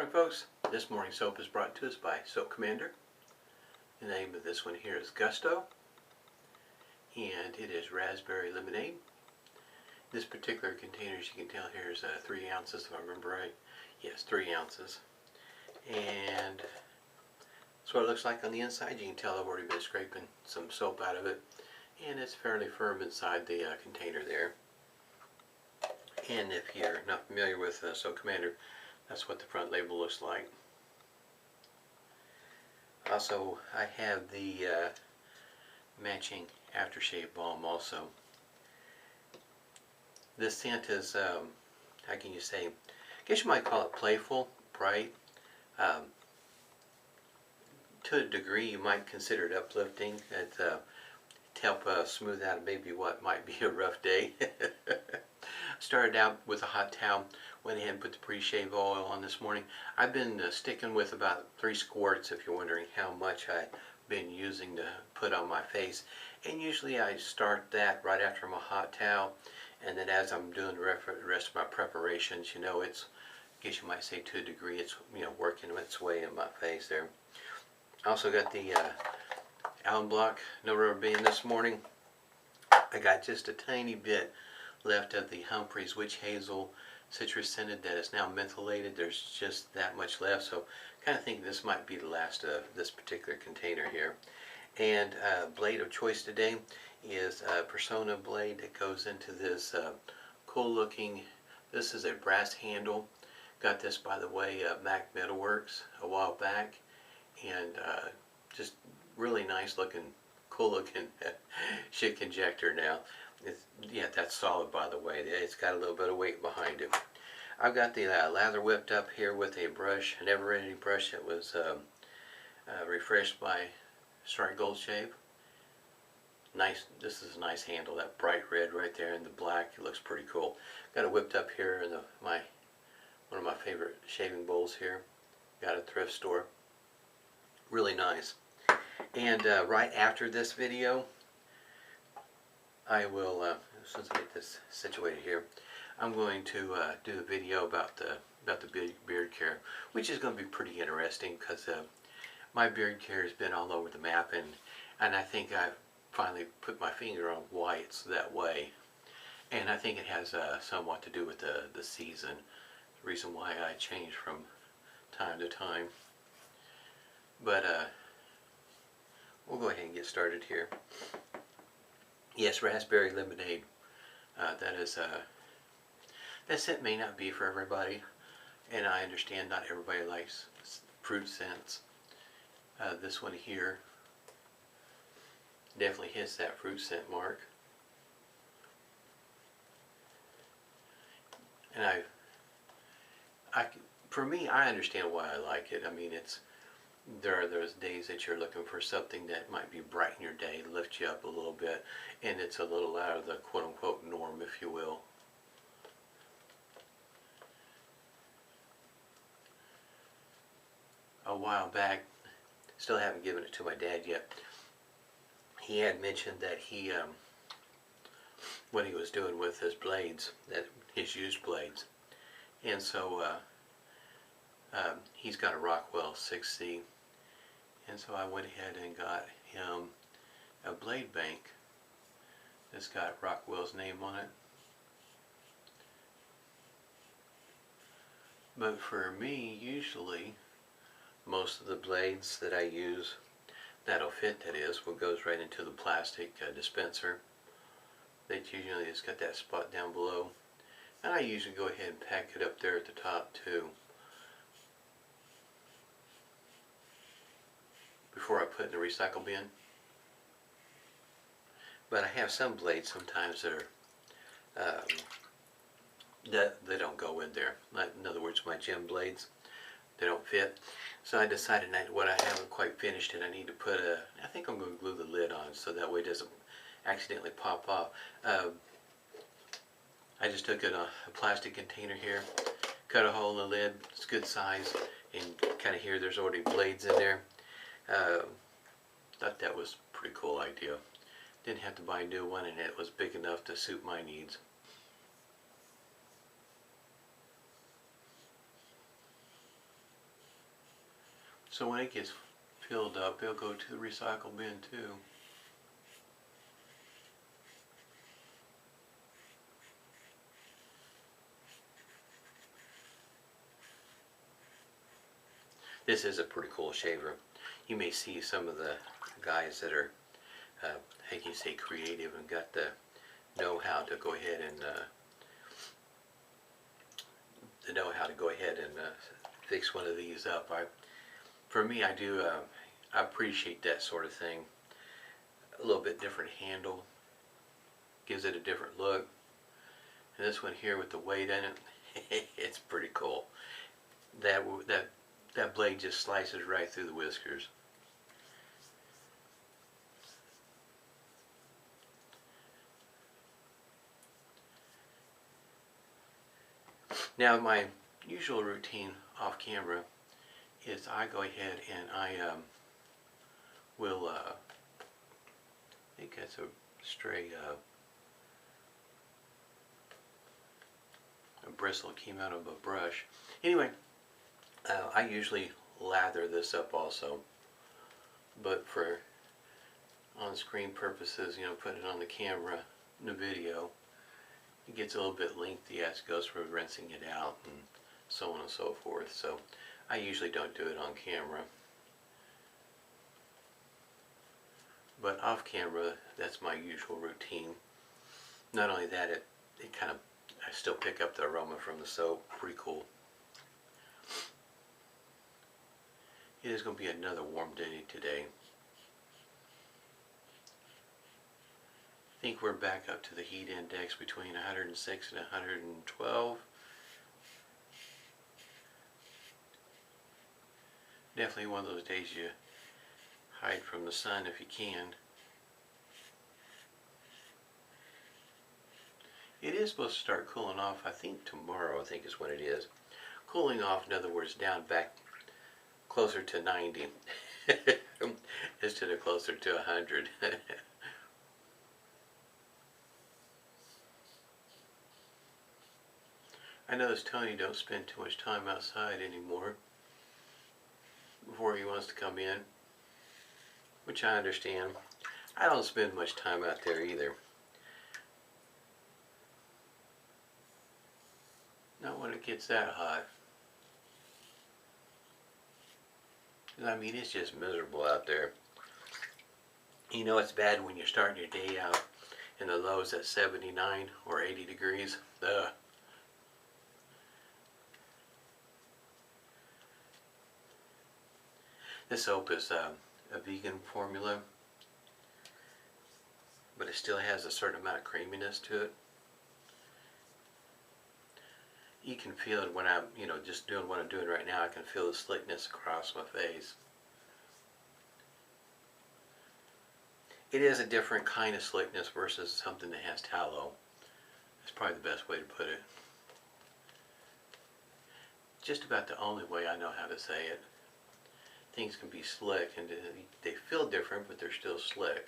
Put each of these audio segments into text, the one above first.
Morning folks, this morning's soap is brought to us by Soap Commander. The name of this one here is Gusto, and it is raspberry lemonade. This particular container, as you can tell here, is 3 ounces if I remember right. Yes, 3 ounces. And that's what it looks like on the inside. You can tell I've already been scraping some soap out of it, and it's fairly firm inside the container there. And if you're not familiar with Soap Commander, that's what the front label looks like. Also, I have the matching aftershave balm also. This scent is, how can you say, I guess you might call it playful, bright. To a degree, you might consider it uplifting. To help smooth out maybe what might be a rough day. Started out with a hot towel, went ahead and put the Preshave oil on this morning. I've been sticking with about 3 squirts, if you're wondering how much I've been using to put on my face. And usually I start that right after my hot towel, and then as I'm doing the rest of my preparations, you know, it's, I guess you might say to a degree, it's, you know, working its way in my face there. I also got the alum block, no rubber band this morning. I got just a tiny bit left of the Humphrey's witch hazel citrus scented that is now mentholated. There's just that much left, so kind of think this might be the last of this particular container here. And blade of choice today is a Personna blade that goes into this cool looking, this is a brass handle. Got this, by the way, Mac Metalworks a while back, and just really nice looking, cool looking Schick Injector now. Yeah, that's solid, by the way. It's got a little bit of weight behind it. I've got the lather whipped up here with a brush, an ever-ready brush that was refreshed by Strike Gold Shave. Nice. This is a nice handle. That bright red right there and the black. It looks pretty cool. Got it whipped up here in one of my favorite shaving bowls here. Got a thrift store. Really nice. And right after this video, I will, as soon as I get this situated here, I'm going to do a video about the beard care, which is going to be pretty interesting because my beard care has been all over the map, and I think I've finally put my finger on why it's that way. And I think it has somewhat to do with the season, the reason why I change from time to time. But we'll go ahead and get started here. Yes, raspberry lemonade. That scent may not be for everybody, and I understand not everybody likes fruit scents. This one here definitely hits that fruit scent mark. And for me, I understand why I like it. I mean, there are those days that you're looking for something that might be brighten your day, lift you up a little bit, and it's a little out of the quote-unquote norm, if you will. A while back, still haven't given it to my dad yet, he had mentioned that he, what he was doing with his blades, his used blades, and so he's got a Rockwell 6C, and so I went ahead and got him a blade bank that's got Rockwell's name on it. But for me, usually, most of the blades that I use, that'll fit, that is, what goes right into the plastic dispenser. That usually has got that spot down below. And I usually go ahead and pack it up there at the top too, before I put it in the recycle bin. But I have some blades sometimes that are they don't go in there. In other words, my gym blades, they don't fit. So I decided what I haven't quite finished it, I need to put I think I'm going to glue the lid on so that way it doesn't accidentally pop off. I just took a plastic container here, cut a hole in the lid, it's good size, and kind of here there's already blades in there. Thought that was a pretty cool idea. Didn't have to buy a new one, and it was big enough to suit my needs. So when it gets filled up, it'll go to the recycle bin too. This is a pretty cool shaver. You may see some of the guys that are, how can you say, creative and got the know-how to go ahead and fix one of these up. For me, I appreciate that sort of thing. A little bit different handle, gives it a different look. And this one here with the weight in it, it's pretty cool. That blade just slices right through the whiskers. Now my usual routine off camera is I go ahead and I will, I think that's a stray a bristle came out of a brush. Anyway, I usually lather this up also, but for on-screen purposes, you know, putting it on the camera in the video, it gets a little bit lengthy as it goes through rinsing it out and so on and so forth. So I usually don't do it on camera. But off camera, that's my usual routine. Not only that, it kind of, I still pick up the aroma from the soap. Pretty cool. It is going to be another warm day today. I think we're back up to the heat index between 106 and 112. Definitely one of those days you hide from the sun if you can. It is supposed to start cooling off, I think tomorrow, I think is when it is. Cooling off, in other words, down back closer to 90 instead of closer to 100. I notice Tony don't spend too much time outside anymore before he wants to come in, which I understand. I don't spend much time out there either. Not when it gets that hot. I mean, it's just miserable out there. You know it's bad when you're starting your day out and the low's at 79 or 80 degrees. Ugh. This soap is a vegan formula, but it still has a certain amount of creaminess to it. You can feel it when I'm, you know, just doing what I'm doing right now. I can feel the slickness across my face. It is a different kind of slickness versus something that has tallow. That's probably the best way to put it. Just about the only way I know how to say it. Things can be slick and they feel different, but they're still slick.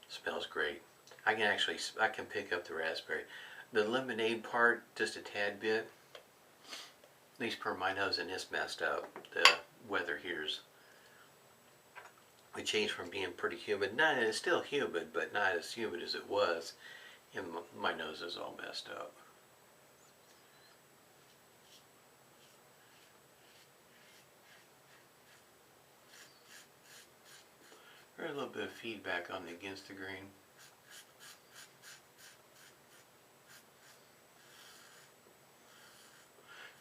Smells great. I can pick up the raspberry. The lemonade part, just a tad bit, at least per my nose, and it's messed up. The weather here's, it changed from being pretty humid. It's still humid, but not as humid as it was, and my nose is all messed up. There's a little bit of feedback on the against the grain.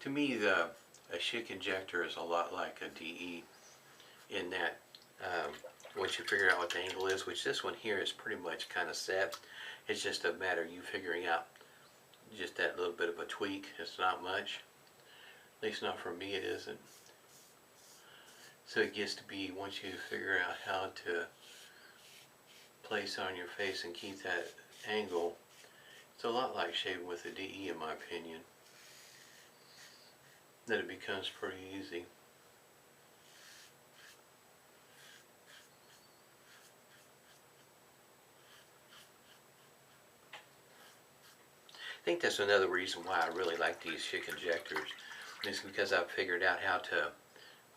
To me, a Schick Injector is a lot like a DE in that once you figure out what the angle is, which this one here is pretty much kind of set, it's just a matter of you figuring out just that little bit of a tweak. It's not much, at least not for me it isn't. So it gets to be, once you figure out how to place on your face and keep that angle, it's a lot like shaving with a DE in my opinion. Then it becomes pretty easy. think that's another reason why I really like these Schick injectors. It's because I've figured out how to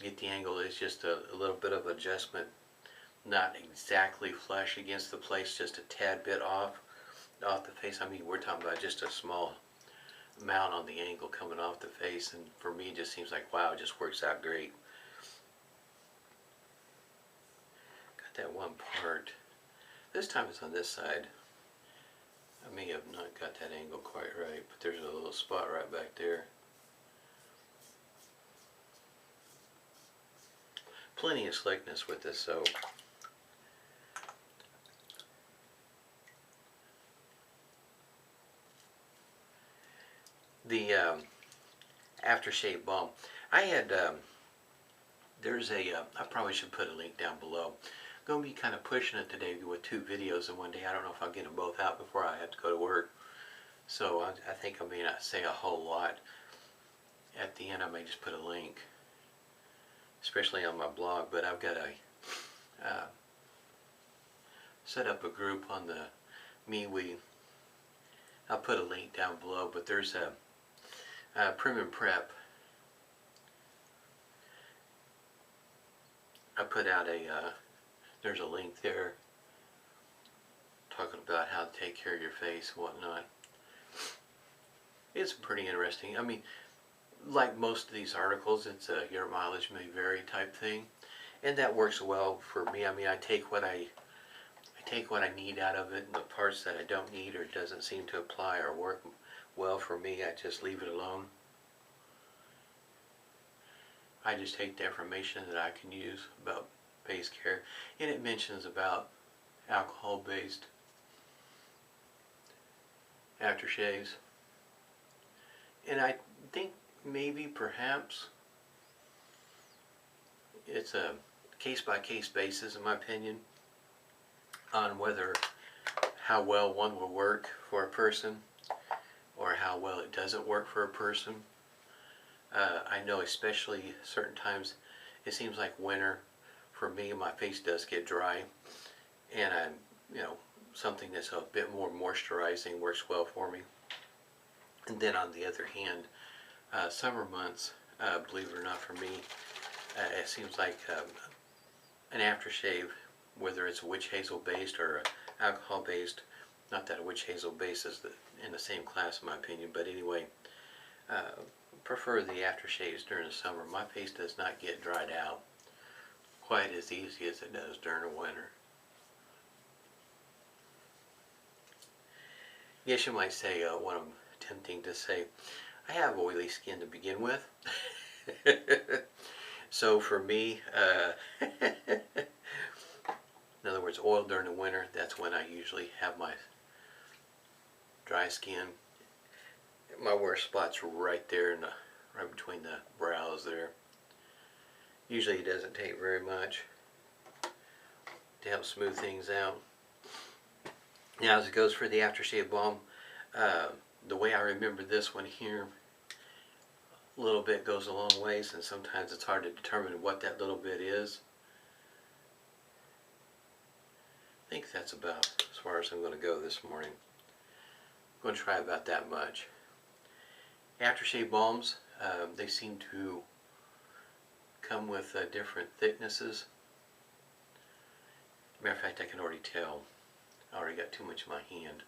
get the angle. It's just a little bit of adjustment, not exactly flush against the place, just a tad bit off the face. I mean, we're talking about just a small amount on the angle coming off the face, and for me it just seems like, wow, it just works out great. Got that one part. This time it's on this side. I may have not got that angle quite right, but there's a little spot right back there. Plenty of slickness with this soap. The aftershave balm. I had, I probably should put a link down below. I'm going to be kind of pushing it today with 2 videos in one day. I don't know if I'll get them both out before I have to go to work. So I think I may not say a whole lot. At the end I may just put a link, especially on my blog. But I've got a set up a group on the MeWe. I'll put a link down below, but there's a Prim and Prep. I put out there's a link there talking about how to take care of your face and whatnot. It's pretty interesting. I mean, like most of these articles, it's a your mileage may vary type thing, and that works well for me. I mean, I take what I need out of it, and the parts that I don't need or doesn't seem to apply or work well for me, I just leave it alone. I just take the information that I can use about face care, and it mentions about alcohol-based aftershaves, and I think maybe perhaps it's a case-by-case basis, in my opinion, on how well one will work for a person or how well it doesn't work for a person. I know especially certain times, it seems like winter, for me, my face does get dry, and something that's a bit more moisturizing works well for me. And then on the other hand, summer months, believe it or not, for me, it seems like an aftershave, whether it's a witch hazel based or alcohol based, not that a witch hazel base is in the same class in my opinion, but anyway, prefer the aftershaves during the summer. My face does not get dried out quite as easy as it does during the winter. Yes, you might say what I'm attempting to say. I have oily skin to begin with. So for me, in other words, oil during the winter, that's when I usually have my dry skin. My worst spot's right there, right between the brows there. Usually it doesn't take very much to help smooth things out. Now, as it goes for the aftershave balm, the way I remember this one here, a little bit goes a long ways, and sometimes it's hard to determine what that little bit is. I think that's about as far as I'm going to go this morning. I'm going to try about that much. Aftershave balms, they seem to come with different thicknesses. Matter of fact, I can already tell. I already got too much in my hand.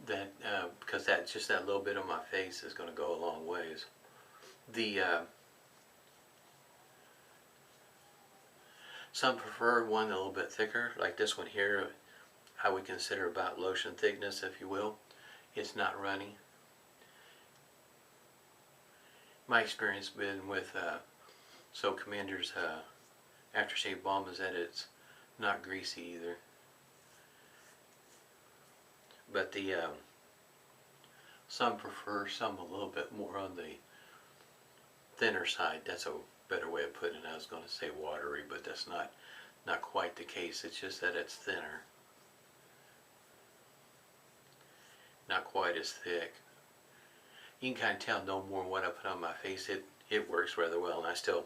That because just that little bit on my face is going to go a long ways. Some prefer one a little bit thicker, like this one here. I would consider about lotion thickness, if you will. It's not runny. My experience been with Soap Commander's aftershave balm is that it's not greasy either. But some prefer some a little bit more on the thinner side. That's a better way of putting it. I was going to say watery, but that's not quite the case. It's just that it's thinner, not quite as thick. You can kind of tell no more what I put on my face. It works rather well, and I still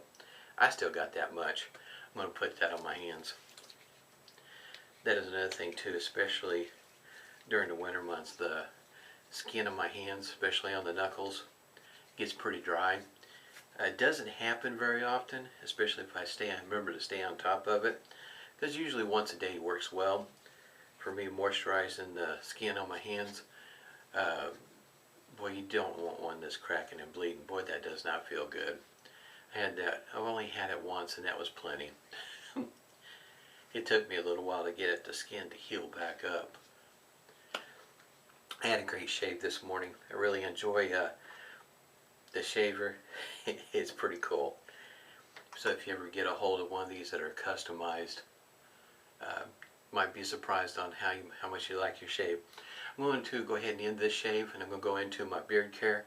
got that much. I'm going to put that on my hands. That is another thing too, especially during the winter months. The skin of my hands, especially on the knuckles, gets pretty dry. It doesn't happen very often, especially if I remember to stay on top of it, because usually once a day works well for me moisturizing the skin on my hands. Boy, you don't want one that's cracking and bleeding. Boy, that does not feel good. I've only had it once, and that was plenty. It took me a little while to get the skin to heal back up. I had a great shave this morning. I really enjoy the shaver. It's pretty cool. So if you ever get a hold of one of these that are customized, might be surprised on how much you like your shave. I'm going to go ahead and end this shave, and I'm going to go into my beard care,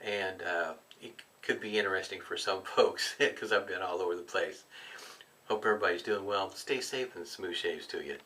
and it could be interesting for some folks because I've been all over the place. Hope everybody's doing well. Stay safe and smooth shaves to you.